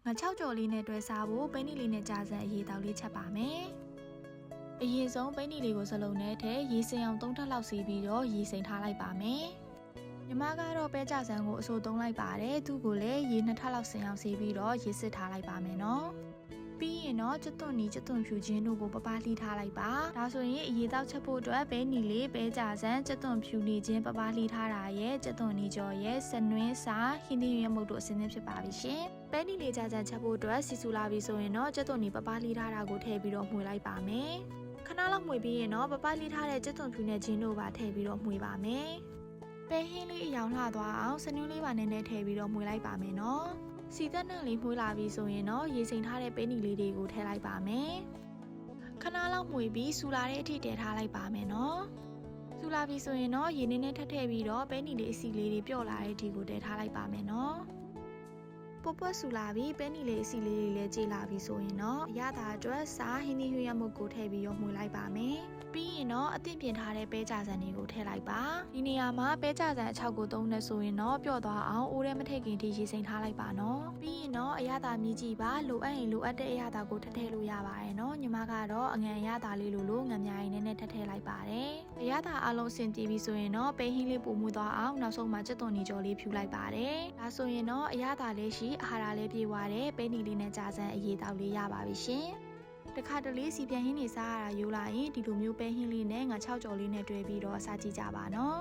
ငါ6ကြော်လေးနဲ့တွဲစားဖို့ပဲနီလေးနဲ့ကြာစံအရေးတောက်လေးချက်ပါမယ်အရင်ဆုံးပဲနီလေးကိုစလုံးနဲ့ထည့်ရေစင်အောင်3ထပ်လောက်စီးပြီးတော့ရေစိမ်ထားလိုက်ပါမယ်ညီမကတော့ပဲကြာစံကိုအစိုးသုံးလိုက်ပါတယ်သူ့ကိုလည်းရေ2ထပ်လောက်စင်အောင်စီးပြီးတော့ရေစစ်ထားလိုက်ပါမယ်နော်ပြီးရင်တော့ကျွတ်သွန်နီကျွတ်သွန်ဖြူချင်းတို့ကိုပပလှီးထားလိုက်ပါဒါဆိုရင်အရေတောက်ချက်ဖို့အတွက်ပဲနီလေးပဲကြာစံကျွတ်သွန်ဖြူနေချင်းပပလှီးထားတာရဲ့ကျွတ်သွန်နီကြော်ရဲ့စနွင်းစာဟင်းသီးရွက်မုတ်တို့အစင်းသင်းဖြစ်ပါပြီရှင်ပဲနီလေးကြာစံချက်ဖို့အတွက်စီဆူလာပြီဆိုရင်တော့ကျွတ်သွန်နီပပလှီးထားတာကိုထည့်ပြီးတော့မှွေလိုက်ပါမယ်ခဏလောက်မှွေပြီးရင်တော့ပပလှီးထားတဲ့ကျွတ်သွန်ဖြူနဲ့ချင်းတို့ပါထည့်ပြီးတော့မှွေပါမယ်ပဲဟင်းလေးအယောင်လှသွားအောင်စနွင်းလေးပါနည်းနည်းထည့်ပြီးတော့မှွေလိုက်ပါမယ်နော်စီသက်နှံလေးမှွေးလာပြီဆိုရင်တော့ရေစိမ်ထားတဲ့ပဲနီလေးတွေကိုထည့်လိုက်ပါမယ်ခဏလောက်မှွေပြီးစူလာတဲ့အထိတည်ထားလိုက်ပါမယ်နော်စူလာပြီဆိုရင်တော့ရေနည်းနည်းထပ်ထည့်ပြီးတော့ပဲနီလေးအစီလေးတွေပျော့လာတဲ့အထိကိုတည်ထားလိုက်ပါမယ်နော်ပုတ်ပွက်စူလာပြီးပဲနီလေးအစီလေးတွေလည်းကြေလာပြီဆိုရင်တော့အရသာအတွက်စားဟင်းသီးရွက်မုတ်ကိုထည့်ပြီးတော့မှွေလိုက်ပါမယ်ပြီးရင်တော့အသင့်ပြင်ထားတဲ့ပဲကြာစံတွေကိုထည့်လိုက်ပါဒီနေရာမှာပဲကြာစံအချောက်ကိုသုံးနေဆိုရင်တော့ပျော့သွားအောင်အိုးထဲမထည့်ခင်ထိရေစိမ်ထားလိုက်ပါနော်ပြီးရင်တော့အရသာမြည်ကြည့်ပါလိုအပ်ရင်လိုအပ်တဲ့အရသာကိုထည့်လို့ရပါတယ်နော်ညီမကတော့အငန်အရသာလေးလိုငံများရင်နဲ့ထည့်လိုက်ပါတယ်အရသာအလုံးအဆင်ပြေပြီဆိုရင်တော့ပဲဟင်းလေးပုံမှုသွားအောင်နောက်ဆုံးမှာကျွတ်သွန်နီကြော်လေးဖြူလိုက်ပါတယ်ဒါဆိုရင်တော့အရသာလေးရှိအာဟာရလေးပြေဝတဲ့ပဲနီလေးနဲ့ကြာစံအရေးတောက်လေးရပါပြီရှင်တခါတလေစီပြန်ဟင်းနေစားရတာယူလာရင်ဒီလိုမျိုးပဲဟင်းလေးနဲ့ငါ6ကြော်လေးနဲ့တွဲပြီးတော့စားကြည့်ကြပါနော်